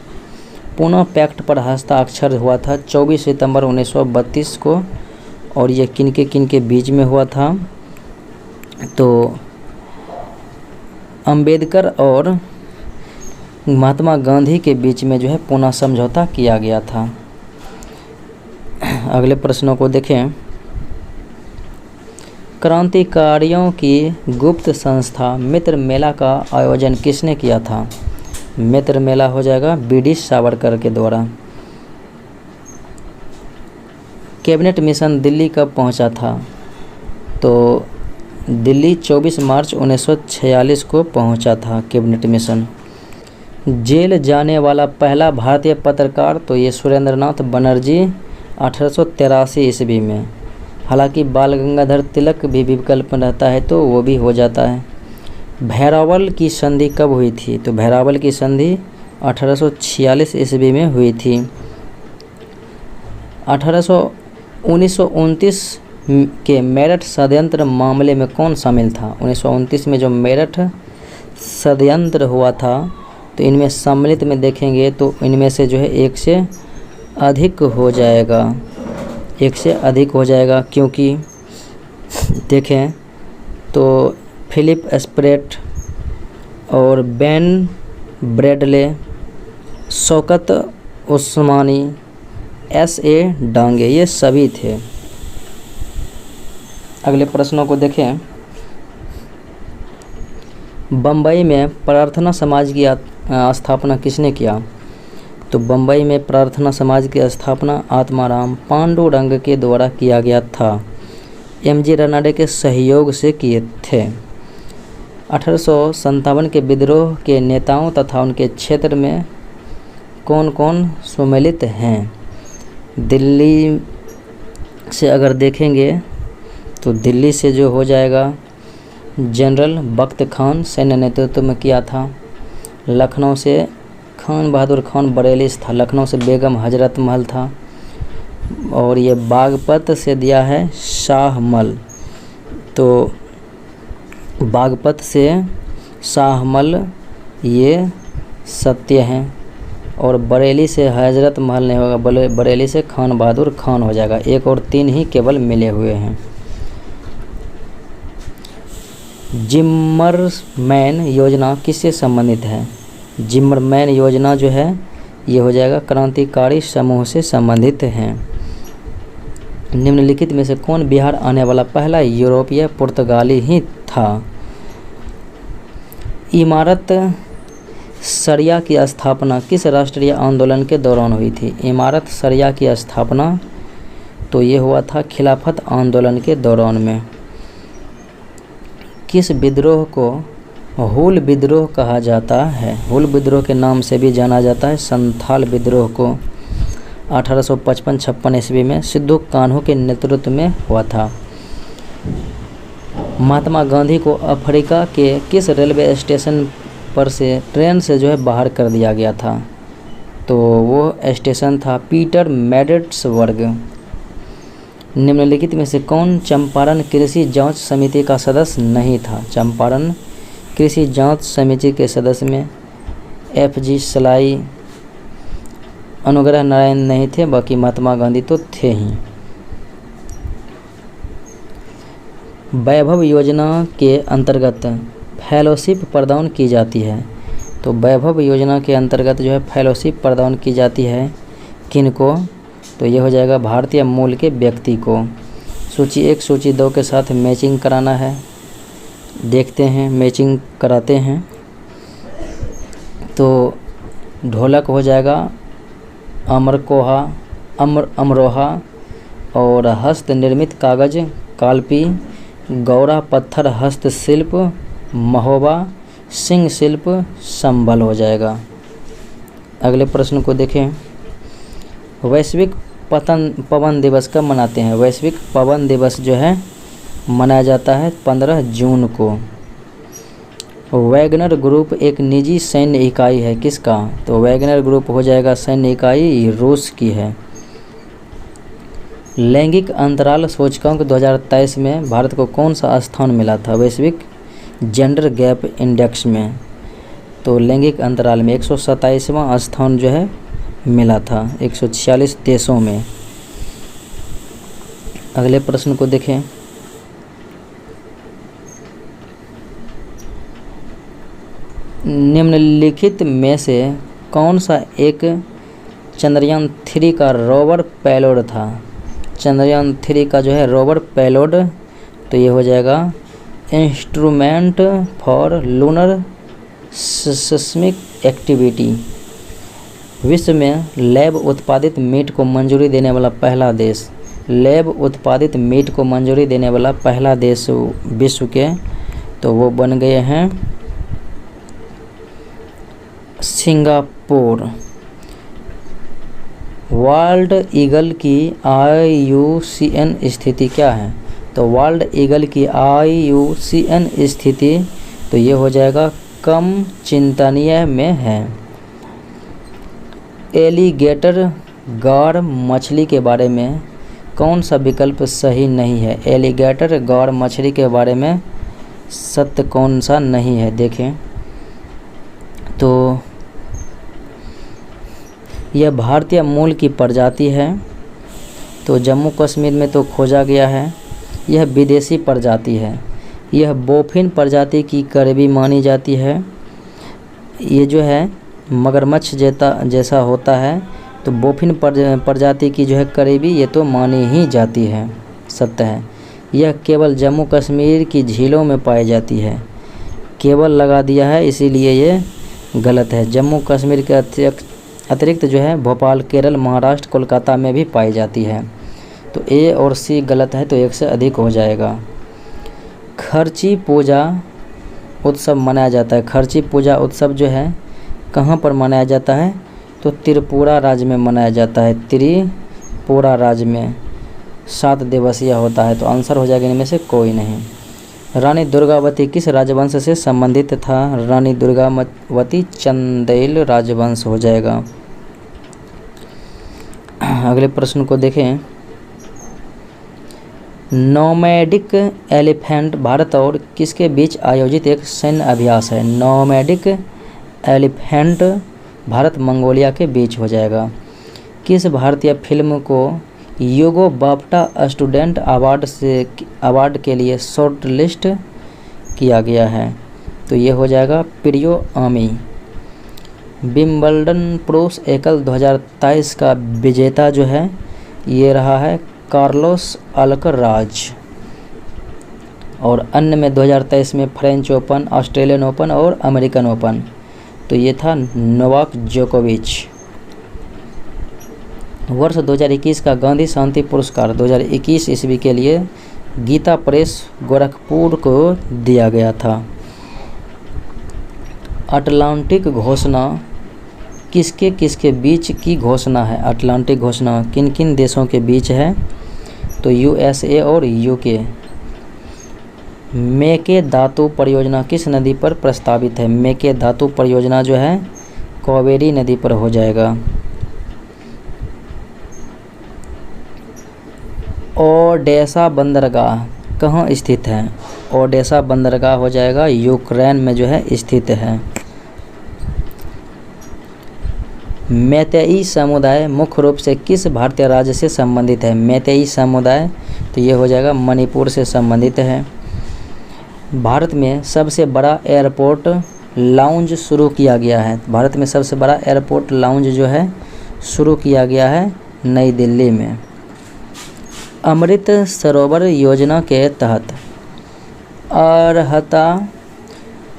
पूना पैक्ट पर हस्ताक्षर हुआ था 24 सितंबर 1932 को, और ये किनके बीच में हुआ था? तो अंबेडकर और महात्मा गांधी के बीच में जो है पूना समझौता किया गया था। अगले प्रश्नों को देखें। क्रांतिकारियों की गुप्त संस्था मित्र मेला का आयोजन किसने किया था? मित्र मेला हो जाएगा बीडी सावरकर के द्वारा। कैबिनेट मिशन दिल्ली कब पहुंचा था? तो दिल्ली 24 मार्च 1946 को पहुंचा था कैबिनेट मिशन। जेल जाने वाला पहला भारतीय पत्रकार, तो ये सुरेंद्रनाथ बनर्जी 1883 ईस्वी में। हालांकि बाल गंगाधर तिलक भी विकल्प रहता है तो वो भी हो जाता है। भैरावल की संधि कब हुई थी? तो भैरावल की संधि 1846 ईस्वी में हुई थी। 1929 के मेरठ षड्यंत्र मामले में कौन शामिल था? 1929 में जो मेरठ षड्यंत्र हुआ था, तो इनमें सम्मिलित में देखेंगे तो इनमें से जो है एक से अधिक हो जाएगा, क्योंकि देखें तो फिलिप स्प्रेट और बेन ब्रेडले, शौकत उस्मानी, S.A. डांगे, ये सभी थे। अगले प्रश्नों को देखें। बम्बई में प्रार्थना समाज की स्थापना किसने किया? तो बम्बई में प्रार्थना समाज की स्थापना आत्माराम पांडुरंग के द्वारा किया गया था। M.G. रनाडे के सहयोग से किए थे। 1857 के विद्रोह के नेताओं तथा उनके क्षेत्र में कौन कौन सम्मिलित हैं? दिल्ली से अगर देखेंगे तो दिल्ली से जो हो जाएगा जनरल बख्त खान, सैन्य नेतृत्व में किया था। लखनऊ से खान बहादुर खान बरेली से था। लखनऊ से बेगम हजरत महल था। और ये बागपत से दिया है शाहमल। तो बागपत से शाहमल ये सत्य हैं। और बरेली से हजरत महल नहीं होगा, बरेली से खान बहादुर खान हो जाएगा। 1 और 3 ही केवल मिले हुए हैं। जिम्मरमैन योजना किससे संबंधित है? जिम्मरमैन योजना जो है ये हो जाएगा क्रांतिकारी समूह से संबंधित है। निम्नलिखित में से कौन बिहार आने वाला पहला यूरोपीय पुर्तगाली ही था? इमारत सरिया की स्थापना किस राष्ट्रीय आंदोलन के दौरान हुई थी? इमारत सरिया की स्थापना तो ये हुआ था खिलाफत आंदोलन के दौरान में। किस विद्रोह को हुल विद्रोह कहा जाता है? हुल विद्रोह के नाम से भी जाना जाता है संथाल विद्रोह को 1855-56 ईस्वी में सिद्धू कान्हू के नेतृत्व में हुआ था। महात्मा गांधी को अफ्रीका के किस रेलवे स्टेशन पर से ट्रेन से जो है बाहर कर दिया गया था? तो वो स्टेशन था पीटरमैरिट्सबर्ग। निम्नलिखित में से कौन चंपारण कृषि जांच समिति का सदस्य नहीं था? चंपारण कृषि जांच समिति के सदस्य में FG सलाई, अनुग्रह नारायण नहीं थे, बाकी महात्मा गांधी तो थे ही। वैभव योजना के अंतर्गत फेलोशिप प्रदान की जाती है। तो वैभव योजना के अंतर्गत जो है फेलोशिप प्रदान की जाती है किनको? तो ये हो जाएगा भारतीय मूल के व्यक्ति को। सूची 1 सूची 2 के साथ मैचिंग कराना है। देखते हैं, मैचिंग कराते हैं। तो ढोलक हो जाएगा अमरोहा और हस्त निर्मित कागज कालपी, गौरा पत्थर हस्तशिल्प महोबा, सिंह शिल्प संभल हो जाएगा। अगले प्रश्न को देखें। वैश्विक पवन दिवस कब मनाते हैं? वैश्विक पवन दिवस जो है मनाया जाता है 15 जून को। वैगनर ग्रुप एक निजी सैन्य इकाई है किसका? तो वैगनर ग्रुप हो जाएगा सैन्य इकाई रूस की है। लैंगिक अंतराल सूचकांक 2023 में भारत को कौन सा स्थान मिला था वैश्विक जेंडर गैप इंडेक्स में? तो लैंगिक अंतराल में 127वां स्थान जो है मिला था 146 देशों में। अगले प्रश्न को देखें। निम्नलिखित में से कौन सा एक चंद्रयान 3 का रोवर पेलोड था? चंद्रयान 3 का जो है रोवर पेलोड तो ये हो जाएगा instrument for lunar seismic activity. विश्व में लैब उत्पादित मीट को मंजूरी देने वाला पहला देश, लैब उत्पादित मीट को मंजूरी देने वाला पहला देश विश्व के तो वो बन गए हैं सिंगापुर। वर्ल्ड ईगल की IUCN स्थिति क्या है? तो वर्ल्ड ईगल की IUCN स्थिति तो ये हो जाएगा कम चिंतनीय में है। एलिगेटर गौर मछली के बारे में कौन सा विकल्प सही नहीं है? एलिगेटर गौर मछली के बारे में सत्य कौन सा नहीं है? देखें तो यह भारतीय मूल की प्रजाति है तो जम्मू कश्मीर में तो खोजा गया है। यह विदेशी प्रजाति है। यह बोफिन प्रजाति की करीबी मानी जाती है। ये जो है मगरमच्छ जैसा होता है तो बोफिन प्रजाति की जो है करीबी ये तो मानी ही जाती है, सत्य है। यह केवल जम्मू कश्मीर की झीलों में पाई जाती है। केवल लगा दिया है इसीलिए ये गलत है। जम्मू कश्मीर के अतिरिक्त जो है भोपाल, केरल, महाराष्ट्र, कोलकाता में भी पाई जाती है। तो A और C गलत है तो 1 से अधिक हो जाएगा। खर्ची पूजा उत्सव मनाया जाता है। खर्ची पूजा उत्सव जो है कहाँ पर मनाया जाता है? तो त्रिपुरा राज्य में मनाया जाता है। त्रिपुरा राज्य में 7 दिवसीय होता है। तो आंसर हो जाएगा इनमें से कोई नहीं। रानी दुर्गावती किस राजवंश से संबंधित था? रानी दुर्गावती चंदेल राजवंश हो जाएगा। अगले प्रश्न को देखें। नोमैडिक एलिफेंट भारत और किसके बीच आयोजित एक सैन्य अभ्यास है? नोमैडिक एलिफेंट भारत मंगोलिया के बीच हो जाएगा। किस भारतीय फिल्म को यूगो बाफ्टा स्टूडेंट अवार्ड के लिए शॉर्ट लिस्ट किया गया है? तो ये हो जाएगा प्रियो आमी। विंबलडन पुरुष एकल 2023 का विजेता जो है ये रहा है कार्लोस अल्कराज। और अन्य में 2023 में फ्रेंच ओपन, ऑस्ट्रेलियन ओपन और अमेरिकन ओपन, तो ये था नोवाक जोकोविच। वर्ष 2021 का गांधी शांति पुरस्कार 2021 ईस्वी के लिए गीता प्रेस गोरखपुर को दिया गया था। अटलांटिक घोषणा किसके बीच की घोषणा है? अटलांटिक घोषणा किन किन देशों के बीच है? तो यूएसए और यूके। मेके धातु परियोजना किस नदी पर प्रस्तावित है? मेके धातु परियोजना जो है कावेरी नदी पर हो जाएगा। ओडेसा बंदरगाह कहाँ स्थित है? ओडेसा बंदरगाह हो जाएगा यूक्रेन में जो है स्थित है। मैतेई समुदाय मुख्य रूप से किस भारतीय राज्य से संबंधित है? मैतेई समुदाय तो ये हो जाएगा मणिपुर से संबंधित है। भारत में सबसे बड़ा एयरपोर्ट लाउंज शुरू किया गया है। भारत में सबसे बड़ा एयरपोर्ट लाउंज जो है शुरू किया गया है नई दिल्ली में। अमृत सरोवर योजना के तहत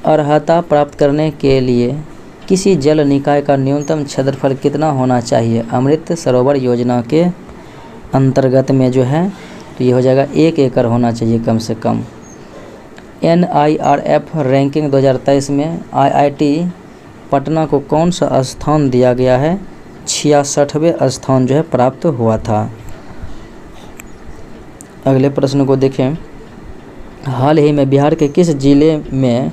अर्हता प्राप्त करने के लिए किसी जल निकाय का न्यूनतम क्षेत्रफल कितना होना चाहिए? अमृत सरोवर योजना के अंतर्गत में जो है तो ये हो जाएगा 1 एकड़ होना चाहिए कम से कम। NIRF रैंकिंग 2023 में IIT पटना को कौन सा स्थान दिया गया है? 66वें स्थान जो है प्राप्त हुआ था। अगले प्रश्न को देखें। हाल ही में बिहार के किस जिले में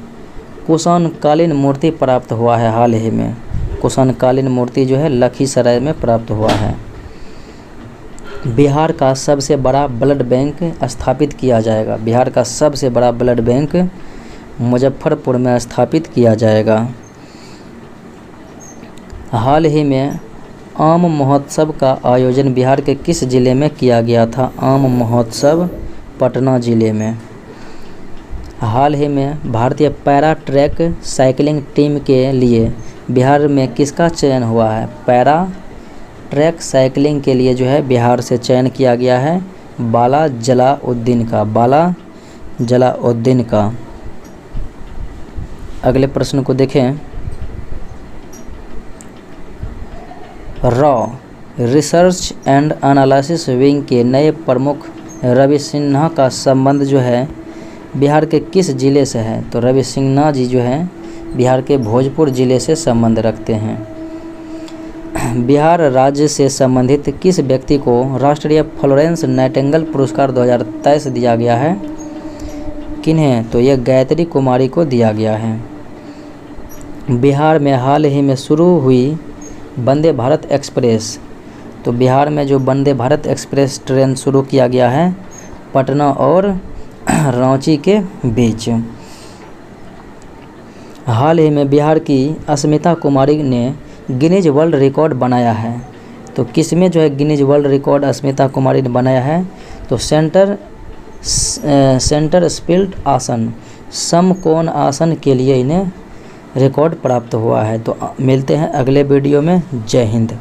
कुषाणकालीन मूर्ति प्राप्त हुआ है? हाल ही में कुषाणकालीन मूर्ति जो है लखीसराय में प्राप्त हुआ है। बिहार का सबसे बड़ा ब्लड बैंक स्थापित किया जाएगा। बिहार का सबसे बड़ा ब्लड बैंक मुजफ्फरपुर में स्थापित किया जाएगा। हाल ही में आम महोत्सव का आयोजन बिहार के किस जिले में किया गया था? आम महोत्सव पटना जिले में। हाल ही में भारतीय पैरा ट्रैक साइकिलिंग टीम के लिए बिहार में किसका चयन हुआ है? पैरा ट्रैक साइकिलिंग के लिए जो है बिहार से चयन किया गया है बाला जलाउद्दीन का। अगले प्रश्न को देखें। Raw research and analysis wing के नए प्रमुख रवि सिन्हा का संबंध जो है बिहार के किस जिले से है? तो रवि सिन्हा जी जो है बिहार के भोजपुर जिले से संबंध रखते हैं। बिहार राज्य से संबंधित किस व्यक्ति को राष्ट्रीय फ्लोरेंस नाइटिंगेल पुरस्कार 2023 दिया गया है? किन्हें? तो यह गायत्री कुमारी को दिया गया है। बिहार में हाल ही में शुरू हुई वंदे भारत एक्सप्रेस, तो बिहार में जो वंदे भारत एक्सप्रेस ट्रेन शुरू किया गया है पटना और रांची के बीच। हाल ही में बिहार की अस्मिता कुमारी ने गिनीज वर्ल्ड रिकॉर्ड बनाया है, तो किस में जो है गिनीज वर्ल्ड रिकॉर्ड अस्मिता कुमारी ने बनाया है? तो सेंटर स्पिल्ट आसन, समकोण आसन के लिए इन्हें रिकॉर्ड प्राप्त हुआ है। तो मिलते हैं अगले वीडियो में। जय हिंद।